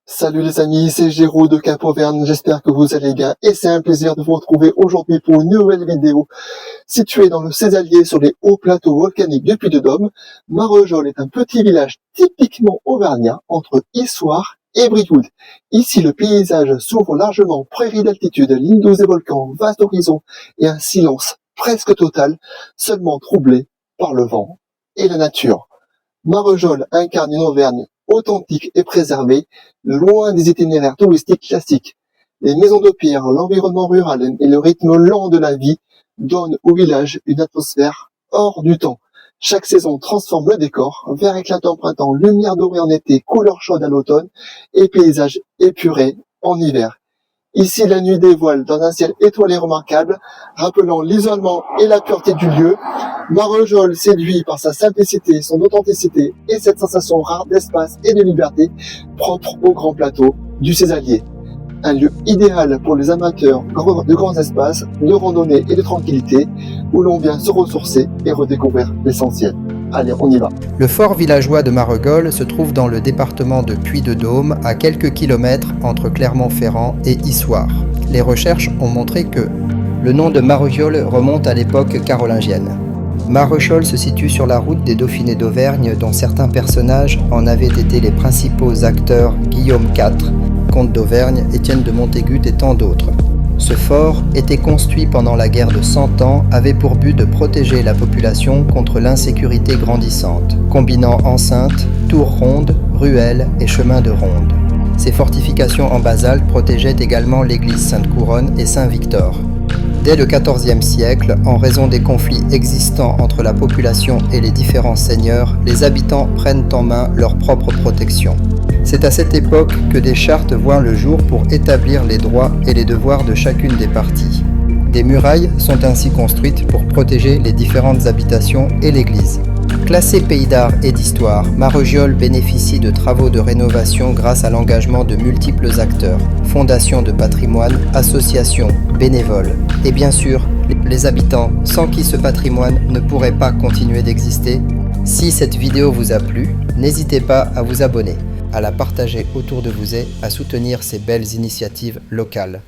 Salut les amis, c'est Géraud de Cap Auvergne, j'espère que vous allez bien et c'est un plaisir de vous retrouver aujourd'hui pour une nouvelle vidéo. Située dans le Cézallier sur les hauts plateaux volcaniques du Puy-de-Dôme, Marvejols est un petit village typiquement auvergnat entre Issoire et Brioude. Ici le paysage s'ouvre largement, prairies d'altitude, lignes d'eau et volcans, vaste horizon et un silence presque total, seulement troublé par le vent et la nature. Marvejols incarne une Auvergne authentique et préservée, loin des itinéraires touristiques classiques. Les maisons de pierre, l'environnement rural et le rythme lent de la vie donnent au village une atmosphère hors du temps. Chaque saison transforme le décor, vert éclatant au printemps, lumière dorée en été, couleur chaude à l'automne et paysage épuré en hiver. Ici, la nuit dévoile dans un ciel étoilé remarquable, rappelant l'isolement et la pureté du lieu. Marvejols séduit par sa simplicité, son authenticité et cette sensation rare d'espace et de liberté propre au grand plateau du Cézallier. Un lieu idéal pour les amateurs de grands espaces, de randonnée et de tranquillité, où l'on vient se ressourcer et redécouvrir l'essentiel. Allez, on y va. Le fort villageois de Marvejols se trouve dans le département de Puy-de-Dôme, à quelques kilomètres entre Clermont-Ferrand et Issoire. Les recherches ont montré que le nom de Marvejols remonte à l'époque carolingienne. Marvejols se situe sur la route des Dauphinés d'Auvergne, dont certains personnages en avaient été les principaux acteurs: Guillaume IV, comte d'Auvergne, Étienne de Montaigut et tant d'autres. Ce fort, été construit pendant la guerre de 100 ans, avait pour but de protéger la population contre l'insécurité grandissante, combinant enceinte, tours rondes, ruelles et chemins de ronde. Ces fortifications en basalte protégeaient également l'église Sainte-Couronne et Saint-Victor. Dès le XIVe siècle, en raison des conflits existants entre la population et les différents seigneurs, les habitants prennent en main leur propre protection. C'est à cette époque que des chartes voient le jour pour établir les droits et les devoirs de chacune des parties. Des murailles sont ainsi construites pour protéger les différentes habitations et l'église. Classé pays d'art et d'histoire, Marvejols bénéficie de travaux de rénovation grâce à l'engagement de multiples acteurs, fondations de patrimoine, associations, bénévoles et bien sûr les habitants, sans qui ce patrimoine ne pourrait pas continuer d'exister. Si cette vidéo vous a plu, n'hésitez pas à vous abonner, à la partager autour de vous et à soutenir ces belles initiatives locales.